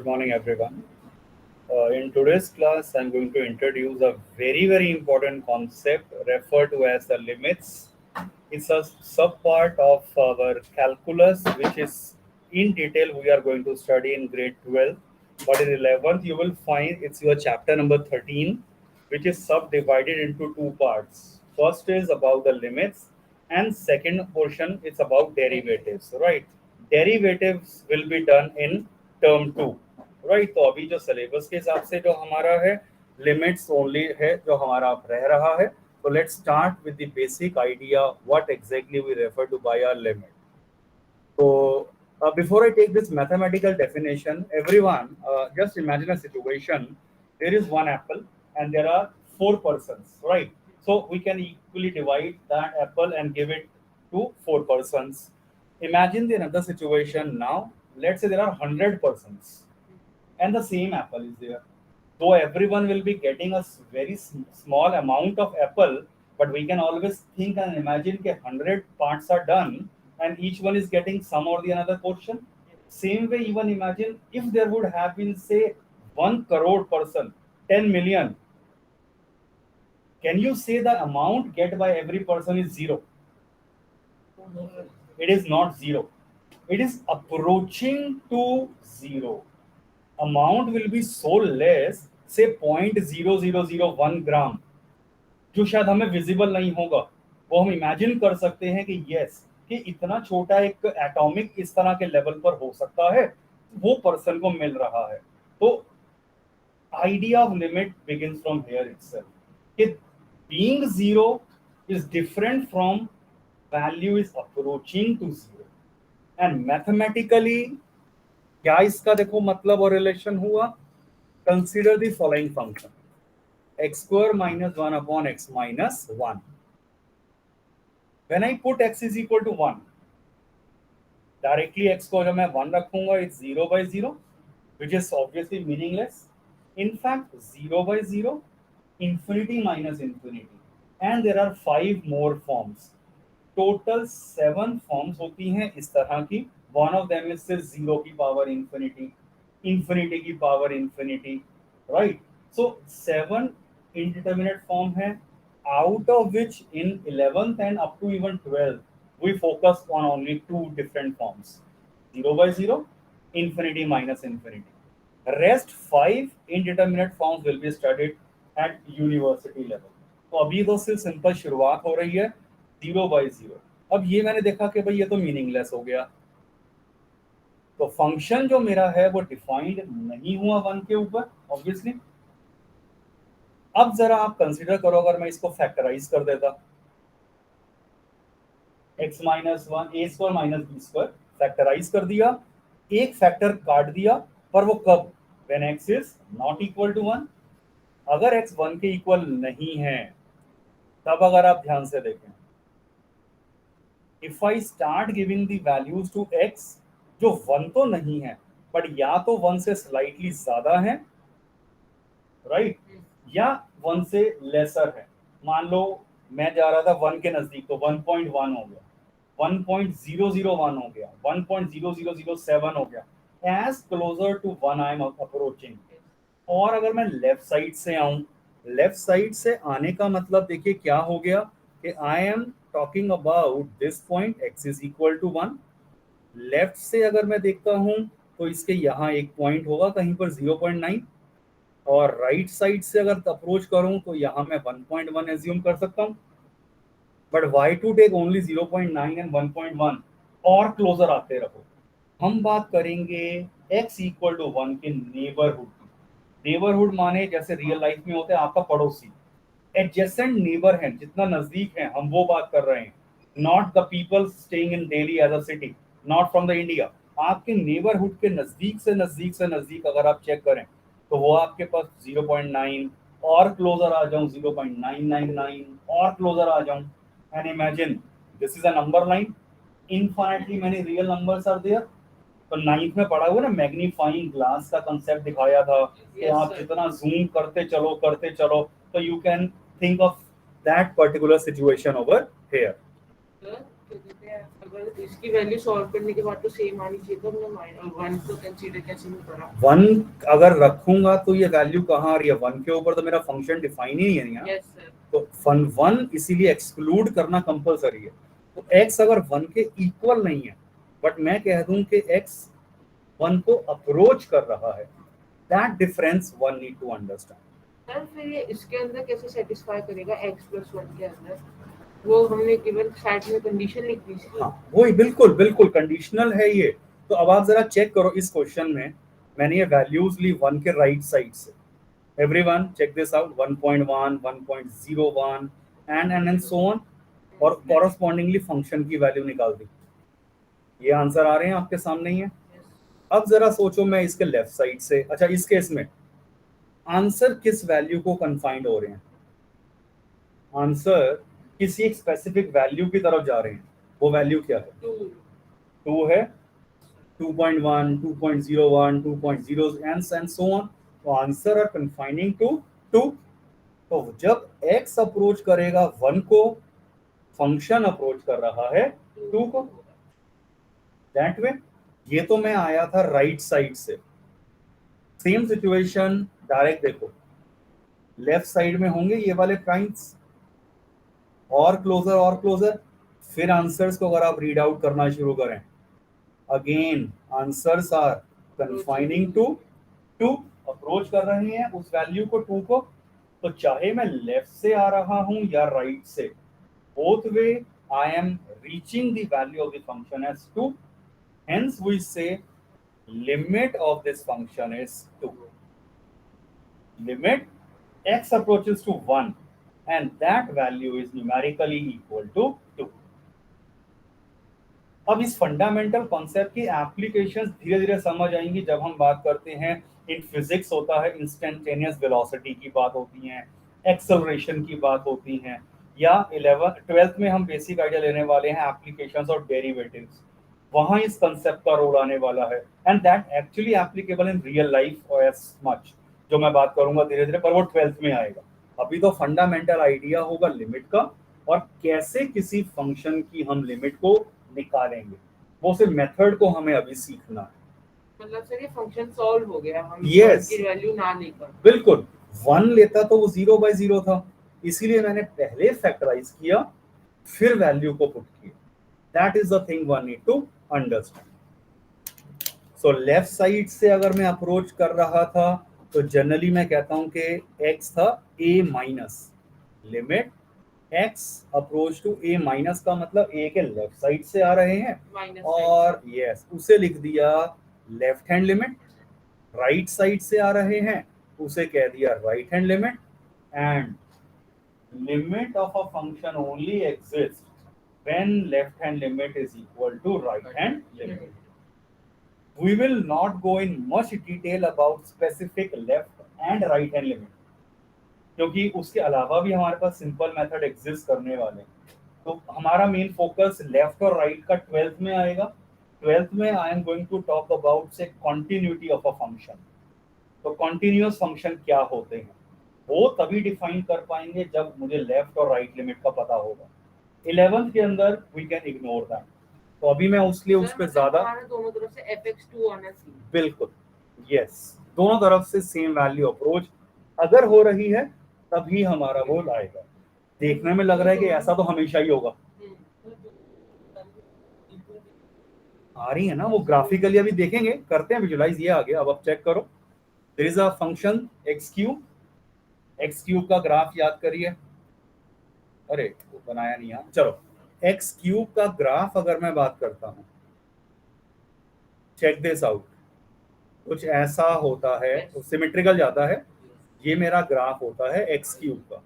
Good morning, everyone. In today's class, I'm going to introduce a very important concept referred to as the limits. It's a subpart of our calculus, which is in detail we are going to study in grade 12. But in 11th, you will find it's your chapter number 13, which is subdivided into two parts. First is about the limits, and second portion is about derivatives, right? Derivatives will be done in term 2, right? तो अभी जो syllabus के हिसाब से जो हमारा है limits only है जो हमारा अब रह रहा है. So let's start with the basic idea what exactly we refer to by a limit. So before I take this mathematical definition, everyone just imagine a situation. There is one apple and there are four persons, right? So we can equally divide that apple and give it to four persons. Imagine the another situation now. Let's say there are 100 persons and the same apple is there. Though everyone will be getting a very small amount of apple, but we can always think and imagine that 100 parts are done and each one is getting some or the another portion. Same way, even imagine if there would have been, say, 1 crore person, 10 million. Can you say the amount get by every person is zero? It is not zero. It is approaching to zero. Amount will be so less, say 0.0001 ग्राम, जो शायद हमें visible नहीं होगा. वो हम imagine कर सकते हैं कि यस कि इतना छोटा एक एटॉमिक इस तरह के लेवल पर हो सकता है, वो पर्सन को मिल रहा है. तो idea of limit begins from here itself कि being zero is different from value is approaching to zero. And mathematically क्या इसका देखो मतलब और रिलेशन हुआ. Consider the following function x square minus 1 upon x minus 1. When I put x is equal to 1, directly x को जब मैं 1 रखूंगा it's 0 by 0, which is obviously meaningless. In fact, 0 by 0, infinity minus infinity, and there are 5 more forms. Total 7 forms होती हैं इस तरह की. One of them is 0 की power infinity, infinity की power infinity, right? So 7 indeterminate form है, out of which in 11th and up to even 12th we focus on only 2 different forms, 0 by 0, infinity minus infinity. Rest 5 indeterminate forms will be studied at university level. तो अभी तो सिर्फ simple शुरुआत हो रही है 0 by 0. अब ये मैंने देखा कि भाई ये तो मीनिंगलेस हो गया, तो फंक्शन जो मेरा है वो डिफाइंड नहीं हुआ 1 के ऊपर ऑब्वियसली. अब जरा आप कंसीडर करो अगर मैं इसको फैक्टराइज कर देता, x minus 1 a square minus b square factorise कर दिया, एक फैक्टर काट दिया, पर वो कब? When x is not equal to 1. अगर x 1 के इक्वल नहीं है तब अगर आप ध्यान से देखें, if I start giving the values to x जो 1 तो नहीं है बट या तो 1 से स्लाइटली ज्यादा है, राइट, या 1 से लेसर है. मान लो मैं जा रहा था 1 के नजदीक तो 1.1 हो गया, 1.001 हो गया, 1.0007 हो गया. As closer to 1 I am approaching. और अगर मैं लेफ्ट साइड से आऊं, लेफ्ट साइड से आने का मतलब देखिए क्या हो गया कि I am talking about this point x is equal to 1. Left से अगर मैं देखता हूं तो इसके यहाँ एक पॉइंट होगा कहीं पर 0.9, और राइट साइड से अगर अप्रोच करूं तो यहाँ मैं 1.1 एज्यूम कर सकता हूं. But why to take only 0.9 and 1.1 और क्लोजर आते रहो. हम बात करेंगे x इक्वल टू 1 के नेबरहुड की. नेबरहुड माने जैसे रियल लाइफ में होते हैं आपका पड़ोसी, एडजेसेंट नेबर है, जितना नजदीक है हम वो बात कर रहे हैं. Not the people staying in Delhi as a city, not from the India. आपके नेबरहुड के नजदीक से नजदीक से नजदीक अगर आप चेक करें तो वो आपके पास 0.9 और क्लोजर आ जाऊं 0.999 और क्लोजर आ जाऊं. And imagine this is a number line, infinitely many real numbers are there. तो 9th में पढ़ा हुआ ना मैग्नीफाइंग ग्लास का कंसेप्ट दिखाया था कि आप जितना जूम करते चलो तो you can think of that particular situation over here. क्या कहते हैं, अगर इसकी वैल्यू सॉल्व करने के बाद तो सेम आनी चाहिए, तो हमने -1 को कंसीडर कैसे नहीं करा? 1 अगर रखूंगा तो ये वैल्यू कहाँ आ रही है? 1 के ऊपर तो मेरा फंक्शन डिफाइन ही नहीं है। Yes sir. तो 1 इसीलिए एक्सक्लूड करना कंपलसरी है। तो x अगर 1 के इक्वल नहीं है, बट मैं कह दूं कि x 1 को अप्रोच कर रहा है, that difference one need to understand. Sir फिर ये इसके अंदर कैसे सेटिस्फाई करेगा x + 1 के अंदर? वो हमने केवल साइड में कंडीशन लिख दी थी। हाँ वही, बिल्कुल बिल्कुल कंडीशनल है ये। तो अब आप जरा चेक करो, इस क्वेश्चन में मैंने ये वैल्यूज ली 1 के राइट साइड से। Everyone check this out, 1.1, 1.01 and so on, और कॉरस्पॉन्डिंगली फंक्शन की वैल्यू निकाल दी। ये आंसर आ रहे हैं आपके सामने ही है। अब जरा सोचो, मैं इसके लेफ्ट साइड से, अच्छा इस केस में आंसर किस वैल्यू को कन्फाइंड हो रहे हैं? आंसर किसी एक स्पेसिफिक वैल्यू की तरफ जा रहे हैं। वो वैल्यू क्या है? 2 है, 2.1, 2.01, 2.0 एंड सो ऑन। तो आंसर आर कन्फाइनिंग टू 2। तो जब x अप्रोच करेगा 1 को, फंक्शन अप्रोच कर रहा है 2 को। दैट वे, ये तो मैं आया था राइट साइड से। सेम सिचुएशन डायरेक्ट देखो, लेफ्ट साइड में होंगे ये वाले प्राइम्स, और क्लोजर। फिर आंसर्स को अगर आप रीड आउट करना शुरू करें, again answers are confining to 2, approach कर रहे हैं उस वैल्यू को 2 को। तो चाहे मैं लेफ्ट से आ रहा हूं या राइट से, both way I am reaching the value of the function as 2. Hence we say limit of this function is 2. Limit x approaches to 1 and that value is numerically equal to 2. अब इस fundamental concept की applications धीरे धीरे समझ आएंगी जब हम बात करते हैं। इन फिजिक्स होता है, इंस्टेंटेनियस वेलोसिटी की बात होती है, एक्सेलरेशन की बात होती है, या 11th-12th में हम बेसिक आइडिया लेने वाले हैं एप्लीकेशंस और डेरिवेटिव्स। वहां इस कंसेप्ट का रोल आने वाला है and that actually applicable in real life as much, जो मैं बात करूंगा धीरे धीरे, पर वो 12th में आएगा। अभी तो फंडामेंटल आइडिया होगा लिमिट का, और कैसे किसी फंक्शन की हम लिमिट को निकालेंगे, वो सिर्फ मेथड को हमें अभी सीखना है। मतलब सर ये फंक्शन सॉल्व हो गया, हम Yes. की वैल्यू ना लेकर। बिल्कुल, 1 लेता तो वो 0/0 था, इसीलिए मैंने पहले फैक्टराइज किया फिर वैल्यू को पुट किया। That is the thing one need to understand. So left side से अगर मैं अप्रोच कर रहा था तो जनरली मैं कहता हूं कि x था a minus, limit x approach to a minus का मतलब a के लेफ्ट साइड से आ रहे हैं, और यस उसे लिख दिया left hand limit. Right side से आ रहे हैं उसे कह दिया right hand limit. And limit of a function only exist when left hand limit is equal to right hand limit. We will not go in much detail about specific left and right hand limit, क्योंकि उसके अलावा भी हमारे पास simple method exist करने वाले हैं। तो हमारा मेन फोकस लेफ्ट और राइट का 12th में आएगा। 12th में I am going to talk about से कॉन्टिन्यूटी ऑफ अ फंक्शन। तो कॉन्टिन्यूअस फंक्शन क्या होते हैं वो तभी डिफाइन कर पाएंगे जब मुझे लेफ्ट और राइट लिमिट का पता होगा। 11th के अंदर वी कैन इग्नोर दैट। तो अभी मैं उसलिए उस पर ज्यादा, दोनों तरफ से fx2 आना चाहिए। बिल्कुल यस, दोनों तरफ से सेम वैल्यू अप्रोच अगर हो रही है तभी हमारा गोल आएगा। देखने में लग रहा है कि ऐसा तो हमेशा ही होगा, आ रही है ना वो ग्राफिकली, अभी देखेंगे, करते हैं विजुलाइज। ये आ गया, अब आप चेक करो। There is a function x cube का ग्राफ याद करिए। अरे वो बनाया नहीं यार, चलो x क्यूब का ग्राफ अगर मैं बात करता हूं, चेक दिस आउट, कुछ ऐसा होता है, सिमेट्रिकल जाता है। ये मेरा ग्राफ होता है x क्यूब का,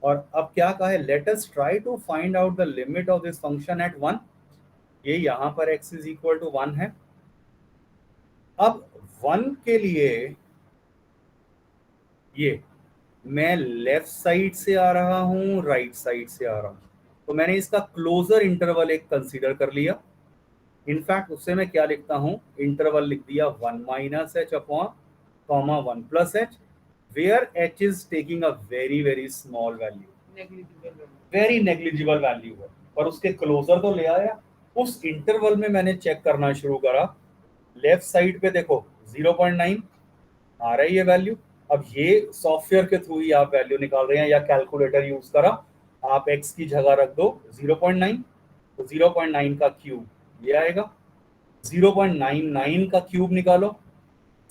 और अब क्या कहा है, let us try to find out the limit of this function at 1। ये यहाँ पर x इज इक्वल टू 1 है। अब 1 के लिए ये मैं लेफ्ट साइड से आ रहा हूं, राइट साइड से आ रहा हूं, तो मैंने इसका क्लोजर इंटरवल एक कंसीडर कर लिया। इनफैक्ट उससे मैं क्या लिखता हूं, इंटरवल लिख दिया 1 minus h upon comma 1 plus h, where h is taking a very very small value, very negligible value है। पर उसके क्लोजर तो ले आया। उस इंटरवल में मैंने चेक करना शुरू करा, लेफ्ट साइड पे देखो 0.9 आ रही है वैल्यू। अब ये सॉफ्टवेयर के थ्रू ही आप वैल्यू निकाल रहे हैं या कैलकुलेटर यूज करा, आप x की जगह रख दो 0.9, तो 0.9 का क्यूब ये आएगा। 0.99 का क्यूब निकालो,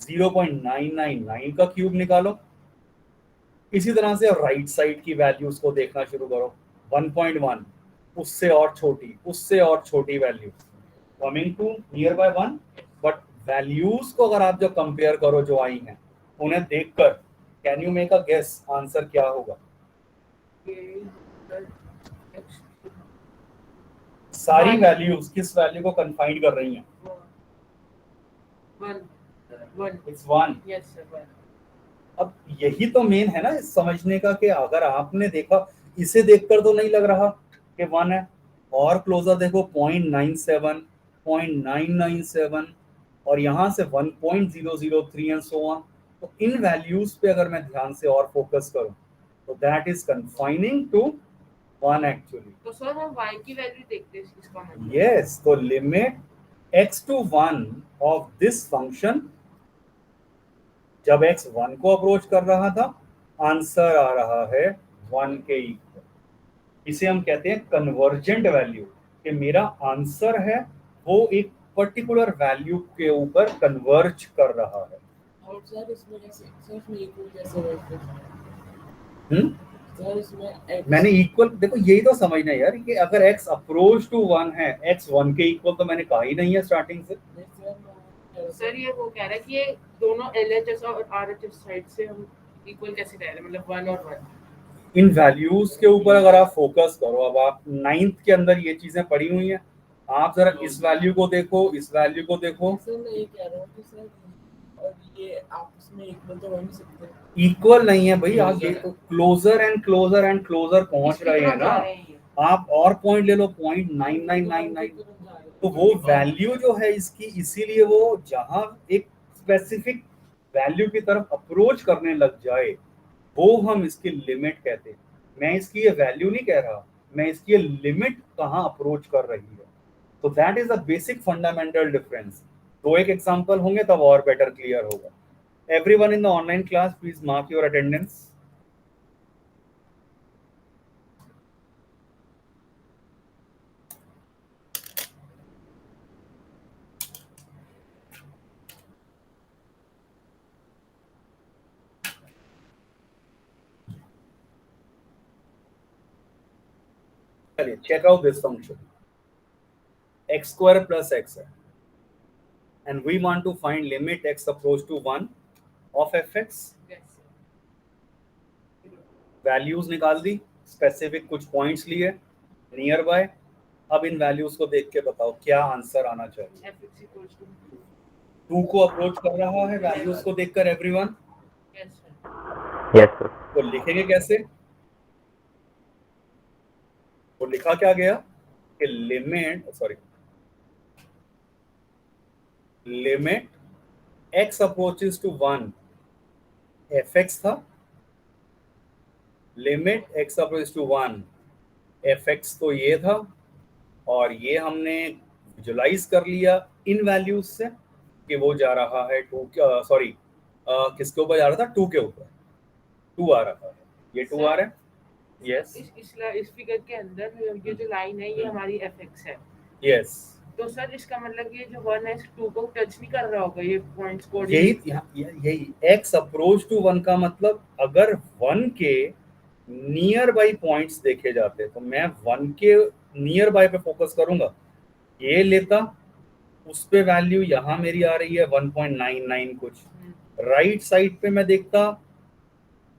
0.999 का क्यूब निकालो। इसी तरह से राइट साइड की वैल्यूज को देखना शुरू करो, 1.1, उससे और छोटी, उससे और छोटी value, coming to nearby 1। But values को अगर आप जो कंपेयर करो जो आई हैं, उन्हें देखकर can you make a guess answer क्या होगा? सारी वैल्यूज किस वैल्यू को कंफाइन कर रही हैं? इट्स 1। Yes sir. अब यही तो मेन है ना इस समझने का, कि अगर आपने देखा, इसे देखकर तो नहीं लग रहा कि 1 है, और क्लोजर देखो 0.97, 0.997, और यहाँ से 1.003 एंड सो ऑन। तो इन वैल्यूज पे अगर मैं ध्यान से और फोकस करूं, तो that is confining to 1 actually. तो सर हम y की वैल्यू देखते हैं इसका मतलब। यस, तो limit x to 1 of this function, जब x 1 को अप्रोच कर रहा था, आंसर आ रहा है 1 के इक्वल। इसे हम कहते हैं कन्वर्जेंट वैल्यू, कि मेरा आंसर है वो एक पर्टिकुलर वैल्यू के ऊपर कन्वर्ज कर रहा है। और सर इसमें सर इसमें इक्वल कैसे रहते हम्म सर इसमें x मैंने इक्वल, देखो यही तो समझना है यार, कि अगर x अप्रोच टू 1 है, x 1 के इक्वल तो मैंने कहा ही नहीं है स्टार्टिंग से। सर ये वो कह रहा है कि ये दोनों LHS और RHS साइड से हम इक्वल कैसे कह रहे हैं, मतलब 1 और 1। इन वैल्यूज के ऊपर अगर आप फोकस करो, अब आप 9th के अंदर ये चीजें पड़ी हुई हैं, आप जरा इस वैल्यू को देखो, इस वैल्यू को देखो। सर मैं ये कह रहा हूँ कि सर और ये आपस में इक्वल तो हो नहीं सकते। इक्वल नहीं है भाई, आप ये तो closer and closer and closer पहुंच रहे हैं ना। आप और पॉइंट ले लो, 0.9999, तो वो वैल्यू जो है इसकी, इसीलिए वो जहां एक स्पेसिफिक वैल्यू की तरफ अप्रोच करने लग जाए, वो हम इसकी लिमिट कहते हैं। मैं इसकी ये वैल्यू नहीं कह रहा, मैं इसकी ये लिमिट कहाँ अप्रोच कर रही है। तो that is the basic fundamental difference. तो एक एग्जांपल होंगे तब और बेटर क्लियर होगा। Everyone in the online class, please mark your attendance. चलिए, check out this function. X square plus x है, and we want to find limit x approach to 1 of fx. Values निकाल दी, specific कुछ points लिए near by. अब इन values को देख के बताओ क्या आंसर आना चाहिए। 2 को अप्रोच कर रहा है वैल्यूज को देखकर एवरीवन। Yes sir. तो लिखेंगे कैसे? तो लिखा क्या गया कि limit x approaches to 1 fx था, limit x approaches to 1 fx तो ये था, और ये हमने विजुलाइज कर लिया इन वैल्यूज से कि वो जा रहा है 2, सॉरी किसके ऊपर जा रहा था? 2 के ऊपर, 2 आ रहा है, ये 2 आ रहा है। यस, इस फिगर के अंदर ये जो लाइन है ये हमारी fx है। यस, तो सर इसका मतलब ये जो 1 है 2 को टच नहीं कर रहा होगा, ये पॉइंट्स को। यही x अप्रोच टू 1 का मतलब, अगर 1 के नियर बाई पॉइंट्स देखे जाते तो मैं 1 के नियर बाय पे फोकस करूंगा, ये लेता, उस पे वैल्यू यहाँ मेरी आ रही है 1.99 कुछ, राइट साइड पे मैं देखता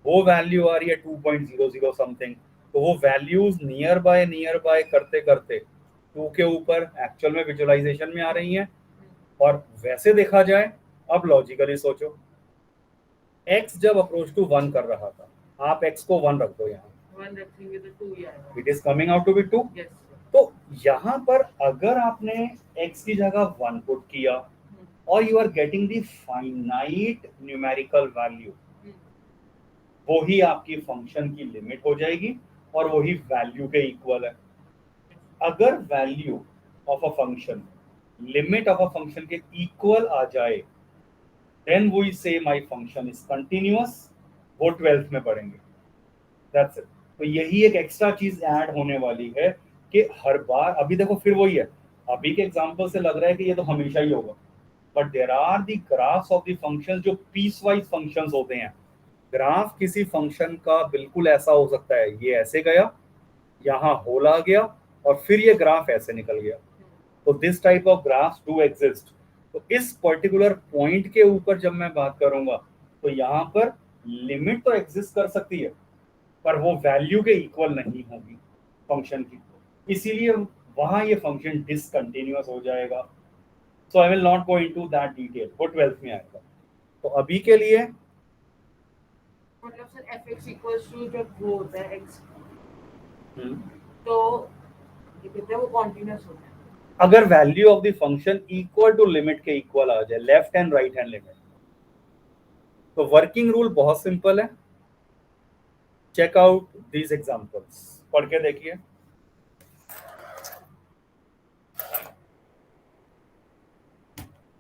वो वैल्यू आ रही है 2.00 समथिंग। तो वो वैल्यूज नियर बाय करते करते 2 के ऊपर एक्चुअल में विजुअलाइजेशन में आ रही हैं। और वैसे देखा जाए, अब लॉजिकली सोचो, x जब अप्रोच टू 1 कर रहा था, आप x को 1 रख दो, यहाँ 1 रखेंगे तो 2 ही आएगा। It is coming out to be 2। Yes. तो यहाँ पर अगर आपने x की जगह 1 पुट किया और you are getting the finite numerical value, वो ही आपकी फंक्शन की लिमिट हो जाएगी और वही वैल्यू के इक्वल है। अगर value of a function limit of a function के इक्वल आ जाए देन वी से माय फंक्शन इज कंटिन्यूअस, वो 12th में पढ़ेंगे। That's it. तो यही एक एक्स्ट्रा चीज ऐड होने वाली है कि हर बार, अभी देखो फिर वही है, अभी के एग्जांपल से लग रहा है कि ये तो हमेशा ही होगा, but there are the graphs of the functions जो पीस वाइज फंक्शंस होते हैं। ग्राफ किसी फंक्शन का बिल्कुल ऐसा हो सकता है, ये ऐसे गया, यहाँ होल आ गया, और फिर ये ग्राफ ऐसे निकल गया। तो this type of graphs do exist. तो इस पर्टिकुलर पॉइंट के ऊपर जब मैं बात करूंगा तो यहाँ पर लिमिट तो एग्जिस्ट कर सकती है, पर वो वैल्यू के इक्वल नहीं होगी फंक्शन की, इसीलिए वहां ये फंक्शन डिसकंटिन्यूअस हो जाएगा। So I will not go into that detail, वो 12th में आएगा। तो अभी के लिए मतलब सर fx इक्वल्स टू जब वो होता है x, हम्म, तो ये कहते हैं वो कॉन्टिन्यूअस होता है। अगर value of the function equal to limit के इक्वल आ जाए, left hand right hand limit, तो वर्किंग रूल बहुत सिंपल है। चेक आउट दीज एग्जांपल्स, पढ़ के देखिए।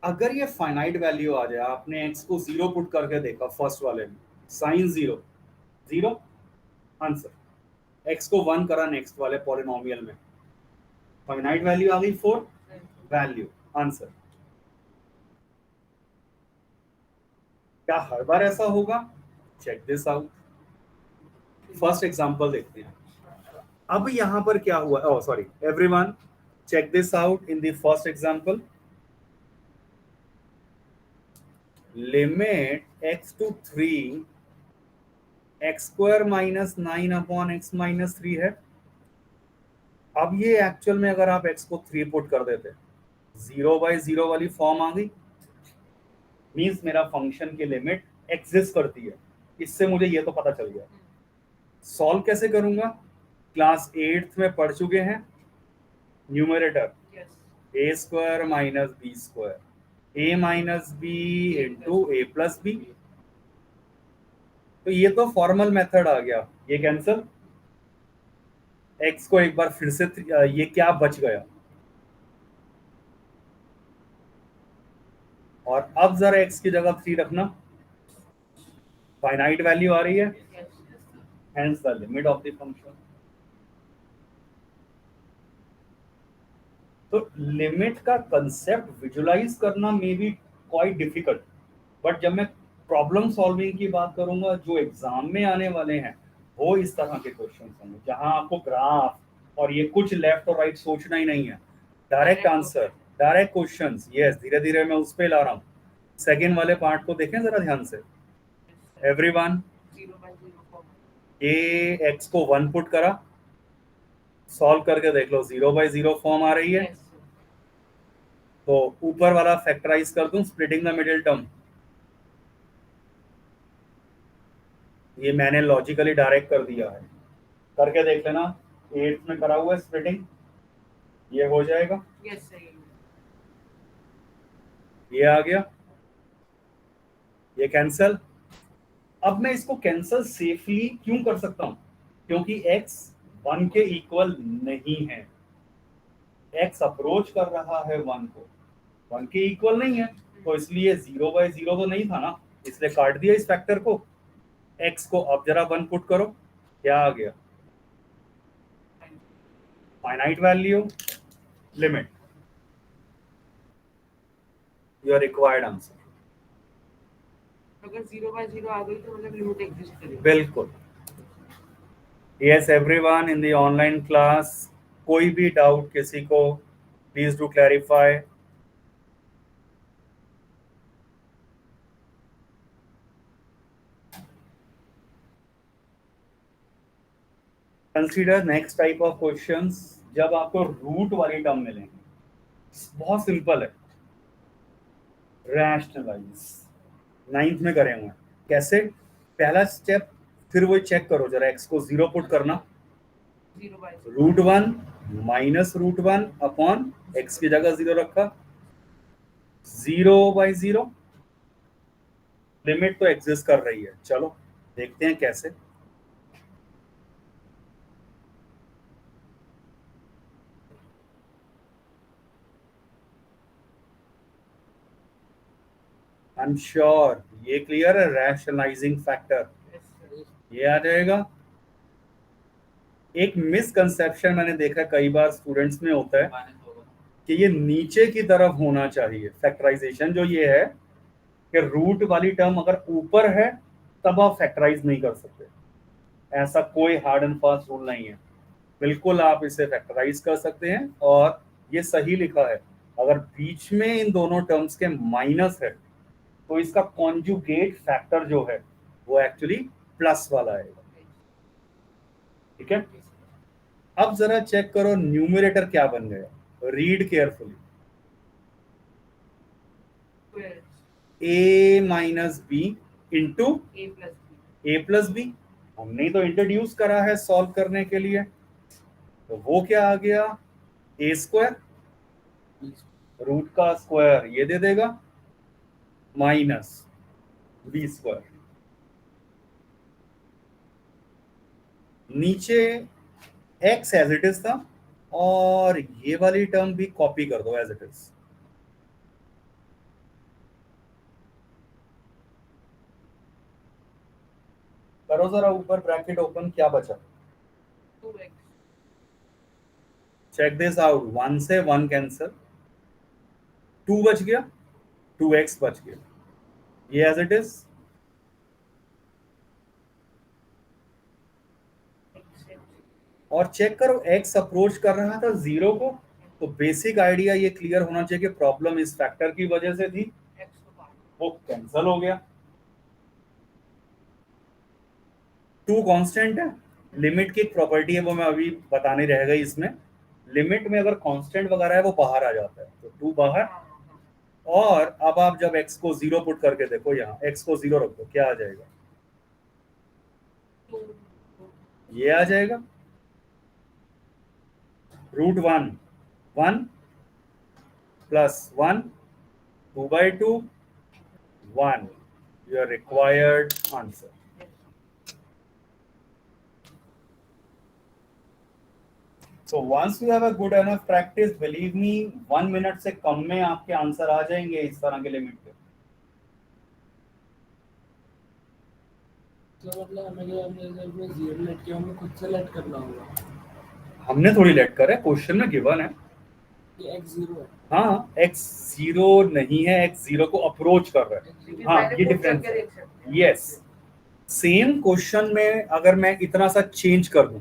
अगर ये फाइनाइट वैल्यू आ जाए, आपने x को 0 पुट करके देखा फर्स्ट वाले में, साइन 0 0 आंसर, x को 1 करा नेक्स्ट वाले पॉलिनोमियल में, फाइनाइट वैल्यू आ गई 4, वैल्यू आंसर। क्या हर बार ऐसा होगा? Check this out. First example देखते हैं। अब यहां पर क्या हुआ, oh sorry everyone, check this out in the first example. Limit x to 3 x square minus 9 upon x minus 3 है। अब ये एक्चुअल में अगर आप x को 3 पुट कर देते, 0/0 वाली फॉर्म आ गई, मींस मेरा फंक्शन की लिमिट एग्जिस्ट करती है। इससे मुझे ये तो पता चल गया। सॉल्व कैसे करूंगा? क्लास 8th में पढ़ चुके हैं, numerator a square minus b square, a minus B into A plus B. तो ये तो फॉर्मल मेथड आ गया, ये कैंसल। x को एक बार फिर से ये क्या बच गया, और अब जरा x की जगह 3 रखना, फाइनाइट वैल्यू आ रही है, hence the limit of the function. तो लिमिट का कंसेप्ट विजुलाइज करना may be quite difficult, but जब मैं प्रॉब्लम सॉल्विंग की बात करूंगा जो एग्जाम में आने वाले हैं, वो इस तरह के क्वेश्चन होंगे जहां आपको ग्राफ और ये कुछ लेफ्ट और राइट सोचना ही नहीं है, direct answer, direct questions. Yes, धीरे धीरे मैं उस पे ला रहा हूँ। सेकेंड वाले पार्ट को देखें जरा ध्यान से एवरीवन। 0/0 फॉर्म। ये x को 1 पुट करा, सॉल्व करके देख लो, 0/0 फॉर्म आ रही है। Yes, sir. तो ऊपर वाला फैक्टराइज कर दूं, स्प्लिटिंग द मिडिल टर्म। ये मैंने लॉजिकली डायरेक्ट कर दिया है, करके देख लेना। 8th में करा हुआ है स्प्लिटिंग, ये हो जाएगा, Yes, sir. ये आ गया, ये कैंसल। अब मैं इसको कैंसल सेफली क्यों कर सकता हूं? क्योंकि x 1 के इक्वल नहीं है, x अप्रोच कर रहा है 1 को, 1 के इक्वल नहीं है, तो इसलिए 0/0 तो नहीं था ना, इसलिए काट दिया इस फैक्टर को। x को अब जरा 1 पुट करो, क्या आ गया, finite value, limit, your required answer. अगर 0/0 आ गई तो मतलब लिमिट एग्जिस्ट करेगी। बिल्कुल। Yes everyone in the online class, कोई भी डाउट किसी को, please do clarify. Consider next type of questions जब आपको रूट वाली टर्म मिलेंगे, बहुत सिंपल है, रैशनलाइज, 9th में करे हुए हैं। कैसे? पहला स्टेप फिर वो चेक करो जरा, x को 0 पुट करना, 0/0 √1 माइनस √1 अपॉन x की जगह 0 रखा, 0/0, लिमिट तो एग्जिस्ट कर रही है। चलो देखते हैं कैसे। आई एम श्योर ये क्लियर है, रैशनलाइजिंग फैक्टर Yes, sir. ये आ जाएगा। एक मिसकंसेप्शन मैंने देखा कई बार स्टूडेंट्स में होता है कि ये नीचे की तरफ होना चाहिए फैक्टराइजेशन, जो ये है कि रूट वाली टर्म अगर ऊपर है तब आप फैक्टराइज नहीं कर सकते। ऐसा कोई हार्ड एंड फास्ट रूल नहीं है, बिल्कुल आप इसे फैक्टराइज कर सकते हैं और ये सही लिखा है। अगर बीच में इन दोनों टर्म्स के माइनस है तो इसका कॉन्जुगेट फैक्टर जो है वो एक्चुअली प्लस वाला आएगा। ठीक है, अब जरा चेक करो न्यूमरेटर क्या बन गया, read carefully. Square. A minus B into A plus B. A plus B, हमने ही तो इंट्रोड्यूस करा है सॉल्व करने के लिए, तो वो क्या आ गया, ए स्क्वायर रूट का स्क्वायर ये दे देगा माइनस बी स्क्वायर, नीचे एक्स एज इट इज था और ये वाली टर्म भी कॉपी कर दो एज इट इज। करो जरा ऊपर ब्रैकेट ओपन, क्या बचा, 2x. चेक दिस आउट, 1 से 1 कैंसिल, 2 बच गया, 2x बच गया, ये एज इट इज। और चेक करो x अप्रोच कर रहा था 0 को, तो बेसिक आइडिया ये क्लियर होना चाहिए कि प्रॉब्लम इस फैक्टर की वजह से थी, X को बाहर. वो कैंसिल हो गया। 2 कांस्टेंट है, लिमिट की एक प्रॉपर्टी है वो मैं अभी बताने रह गई, इसमें लिमिट में अगर कांस्टेंट वगैरह है वो बाहर आ जाता है, तो 2 बाहर। हाँ, हाँ. और अब आप जब x को 0 पुट करके देखो, यहाँ x को 0 रख दो, क्या आ जाएगा, 2. ये आ जाएगा root 1 1 plus 1 2/2 1, your required answer. So once you have a good enough practice, believe me, 1 minute से कम में आपके आंसर आ जाएंगे इस तरह के लिमिट पे। तो मतलब हमें जो हमने जीरो लेट किया हमें खुद से लेट करना होगा हमने थोड़ी लेट कर है, क्वेश्चन में गिवन है। कि x 0 है। हाँ, x 0 नहीं है, x 0 को अप्रोच कर रहा है। क्योंकि हाँ, पहले ये पुट डिफरेंस करके है। देख सकते हैं. यस, सेम क्वेश्चन में अगर मैं इतना सा चेंज कर दूं,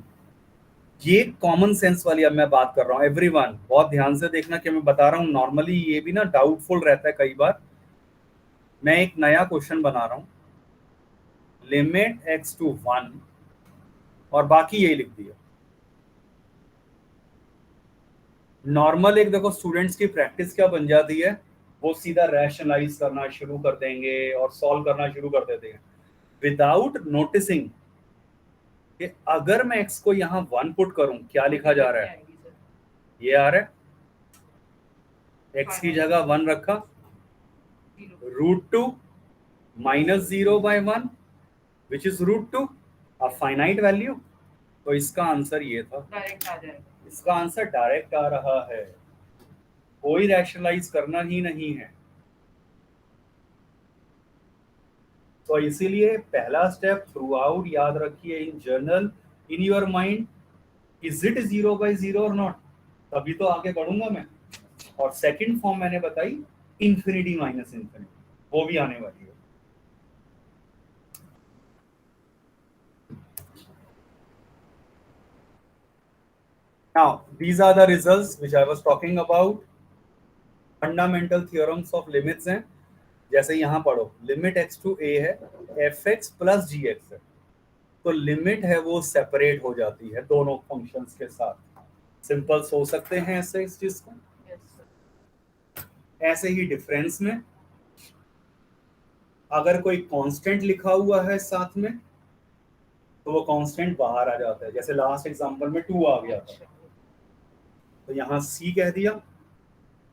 ये कॉमन सेंस वाली अब मैं बात कर रहा हूँ एवरीवन, बहुत ध्यान से देखना कि मैं बता रहा हूँ, नॉर्मली ये भी ना डाउटफुल रहता है कई बार। मैं एक नया क्वेश्चन बना रहा हूँ, लिमिट x टू 1 और बाकी यही लिख दिया। नॉर्मल एक देखो स्टूडेंट्स की प्रैक्टिस क्या बन जाती है, वो सीधा रैशनलाइज करना शुरू कर देंगे और सॉल्व करना शुरू कर देते हैं विदाउट नोटिसिंग कि अगर मैं x को यहाँ 1 पुट करूं क्या लिखा जा रहा है, ये आ रहा है, x की जगह 1 रखा, √2 minus 0/1 which is √2, a finite value. तो इसका आंसर ये था, डायरेक्ट आ जाएगा. इसका आंसर डायरेक्ट आ रहा है, कोई रैशनलाइज करना ही नहीं है। तो इसीलिए पहला स्टेप थ्रू आउट याद रखिए, in general, in your mind, is it 0/0 और नॉट, तभी तो आगे बढ़ूंगा मैं। और सेकंड फॉर्म मैंने बताई इंफिनिटी माइनस इंफिनिटी, वो भी आने वाली है। Now, these are the results which I was talking about. Fundamental theorems of limits हैं, जैसे यहाँ पढ़ो, लिमिट x टू a है, fx प्लस gx है, तो लिमिट है वो सेपरेट हो जाती है दोनों फंक्शंस के साथ। सिंपल सोच सकते हैं ऐसे इस चीज को। Yes, sir. ऐसे ही डिफरेंस में अगर कोई कांस्टेंट लिखा हुआ है साथ में तो वो कांस्टेंट बाहर आ जाता है, जैसे लास्ट एग्जांपल में 2 आ गया था, तो यहाँ c कह दिया,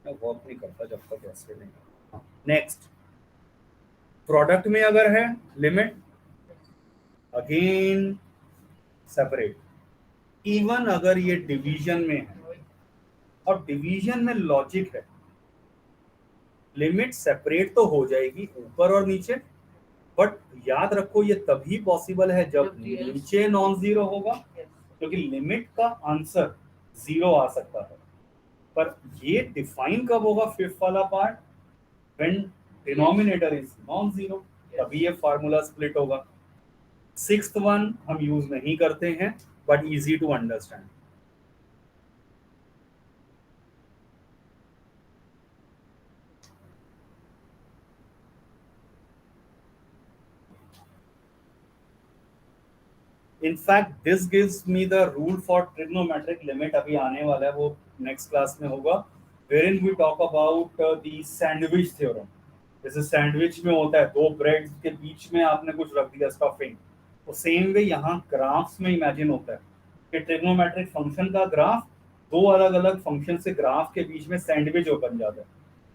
मैं वर्क नहीं करता जब तक ऐसे नहीं। नेक्स्ट, प्रोडक्ट में अगर है लिमिट अगेन सेपरेट, इवन अगर ये डिवीजन में है, और डिवीजन में लॉजिक है, लिमिट सेपरेट तो हो जाएगी ऊपर और नीचे, बट याद रखो ये तभी पॉसिबल है जब नीचे नॉन जीरो होगा, क्योंकि लिमिट का आंसर जीरो आ सकता है। पर ये डिफाइन कब होगा फिफ्थ वाला part, when denominator is non zero, तभी ये फार्मूला स्प्लिट होगा। सिक्स्थ वन हम यूज नहीं करते हैं, but easy to understand. In fact, this gives me the rule for trigonometric limit, अभी आने वाला है, वो नेक्स्ट क्लास में होगा, wherein we talk about the sandwich theorem। जैसे सैंडविच में होता है दो ब्रेड के बीच में आपने कुछ रख दिया स्टफिंग, तो सेम वे यहाँ ग्राफ्स में इमेजिन होता है कि ट्रिग्नोमेट्रिक फंक्शन का ग्राफ दो अलग अलग फंक्शन से ग्राफ के बीच में सैंडविच बन जाता है।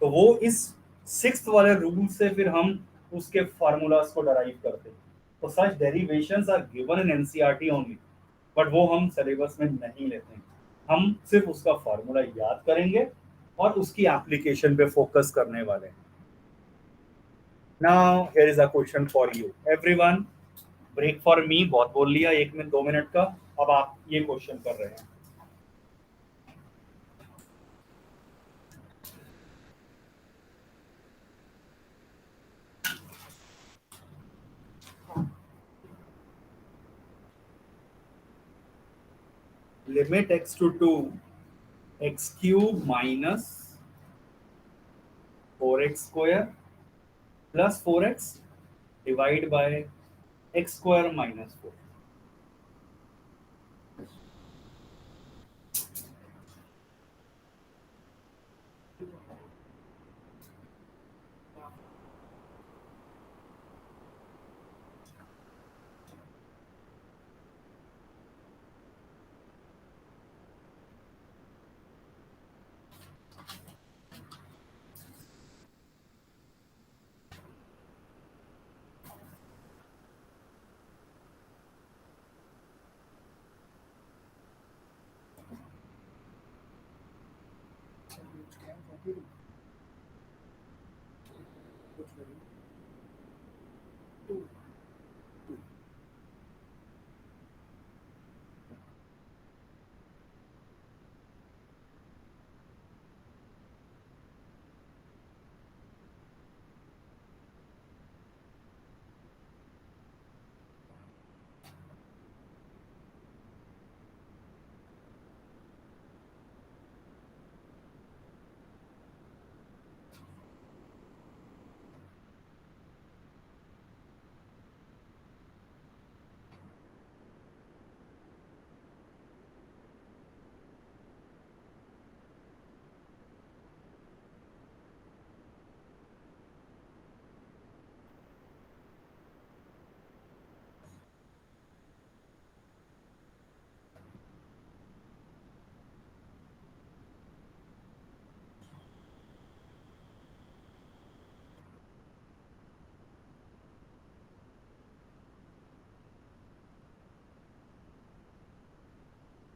तो वो इस सिक्स्थ वाले रूल से फिर हम उसके फार्मूलाज को डराइव करते हैं। तो such derivations are given in NCERT only, but वो हम सिलेबस में नहीं लेते हैं। हम सिर्फ उसका फार्मूला याद करेंगे और उसकी एप्लीकेशन पे फोकस करने वाले हैं। Now here is a question for you everyone, break for me, बहुत बोल लिया 1 मिनट 2 मिनट का, अब आप ये क्वेश्चन कर रहे हैं। Limit x to 2 x cube minus 4x square plus 4x divide by x square minus 4।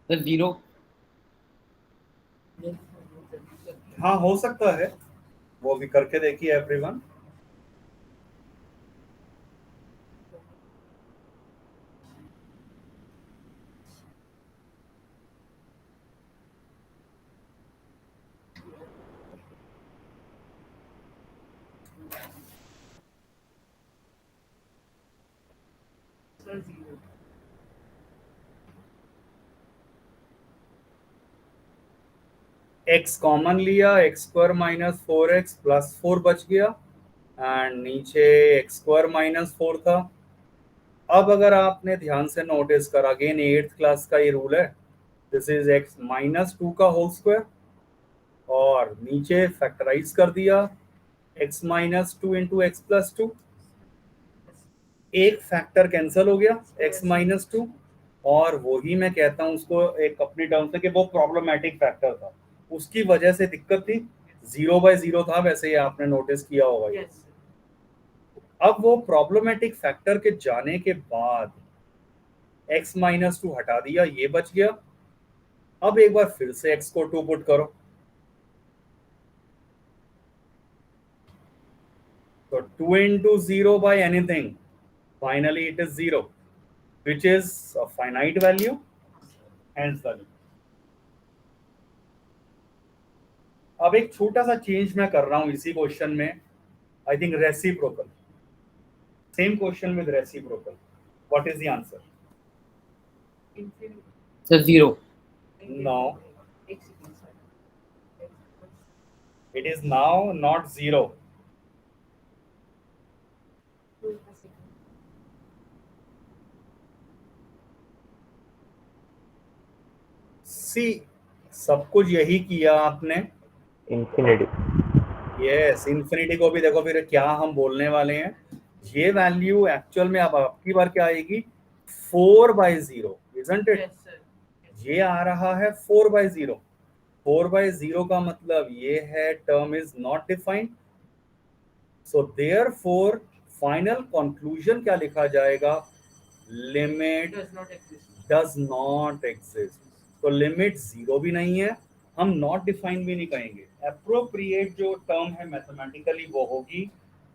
Sir zero. हाँ हो सकता है, वो भी करके देखिए एवरीवन। x कॉमन लिया, x square minus 4x plus 4 बच गया, एंड नीचे x स्क्वायर माइनस 4 था। अब अगर आपने ध्यान से नोटिस करा, अगेन 8th क्लास का ये रूल है, दिस इज x माइनस 2 का होल स्क्वायर, और नीचे फैक्टराइज कर दिया x minus 2 into x plus 2, एक फैक्टर कैंसिल हो गया x माइनस 2, और वही मैं कहता हूं उसको एक अपनी टर्म से कि वो प्रॉब्लमैटिक फैक्टर था, उसकी वजह से दिक्कत थी, 0/0 था, वैसे ही आपने नोटिस किया होगा। Yes. अब वो प्रॉब्लमैटिक फैक्टर के जाने के बाद x माइनस 2 हटा दिया, ये बच गया। अब एक बार फिर से x को 2 पुट करो, So 2 into 0 by anything, finally it is 0, which is a finite value, hence the limit. अब एक छोटा सा चेंज मैं कर रहा हूं इसी क्वेश्चन में, I think reciprocal, same question with reciprocal. What is the answer? Infinity. Sir, 0. No. X equals to It is now not 0. सी, सब कुछ यही किया आपने. इंफिनिटी. यस, इन्फिनिटी को भी देखो फिर क्या हम बोलने वाले हैं. ये वैल्यू एक्चुअल में अब आपकी बार क्या आएगी? 4/0, isn't it? Yes, sir. ये आ रहा है 4/0. 4/0 का मतलब ये है term is not defined. So therefore final conclusion क्या लिखा जाएगा? It limit does not exist. Does not exist. तो लिमिट 0 भी नहीं है, हम नॉट डिफाइंड भी नहीं कहेंगे. एप्रोप्रिएट जो टर्म है मैथमेटिकली वो होगी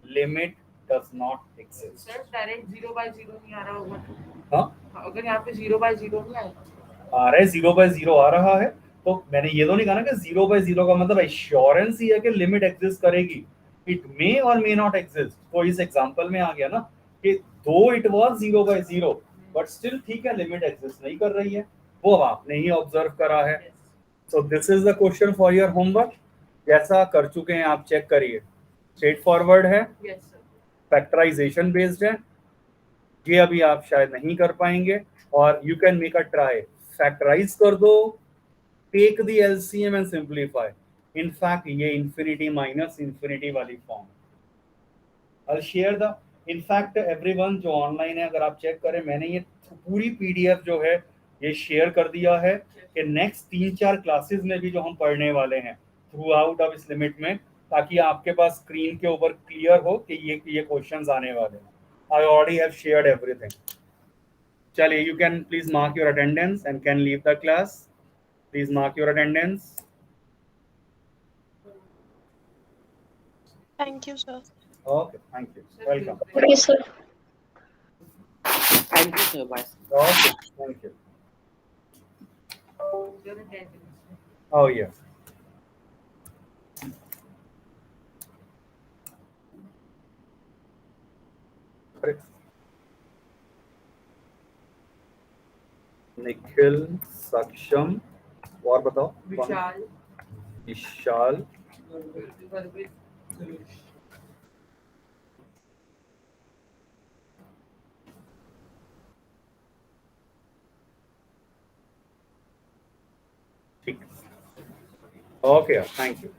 limit does not exist. Sir, direct 0/0 नहीं आ रहा होगा तो? हाँ, अगर यहाँ पे 0/0 नहीं आएगा, आ रहा है 0/0 आ रहा है. तो मैंने ये तो नहीं कहा ना कि 0/0 का मतलब एश्योरेंस ही है कि लिमिट एग्जिस्ट करेगी. इट मे और मे नॉट एग्जिस्ट. तो इस एग्जांपल में आ गया ना कि दो इट वाज 0/0 बट स्टिल ठीक है, लिमिट एग्जिस्ट नहीं कर रही है. वो अब आपने ही ऑब्जर्व करा है. So this is the question for your homework. जैसा कर चुके हैं आप चेक करिए. स्ट्रेट फॉरवर्ड है, yes sir. फैक्टराइजेशन बेस्ड है. ये अभी आप शायद नहीं कर पाएंगे और you can make a try. Factorise कर दो, take the LCM and simplify. In fact ये इंफिनिटी माइनस इंफिनिटी वाली form. I share the, in fact everyone जो ऑनलाइन है अगर आप चेक करें, मैंने ये पूरी पीडीएफ जो है ये शेयर कर दिया है कि नेक्स्ट 3-4 क्लासेस में भी जो हम पढ़ने वाले हैं थ्रू आउट ऑफ इस लिमिट में, ताकि आपके पास स्क्रीन के ऊपर क्लियर हो कि ये क्वेश्चंस आने वाले हैं. I already have shared everything. Chaliye, you can please mark your attendance and can leave the class. Please mark your attendance. Thank you, sir. Okay, thank you. Welcome. Okay, sir. Thank you, sir. Bye. Okay, thank you. You're a 10 minutes. Oh, yes. Nikhil, सक्षम और बताओ. विशाल, विशाल, गर्वित, ठीक. Okay, thank you.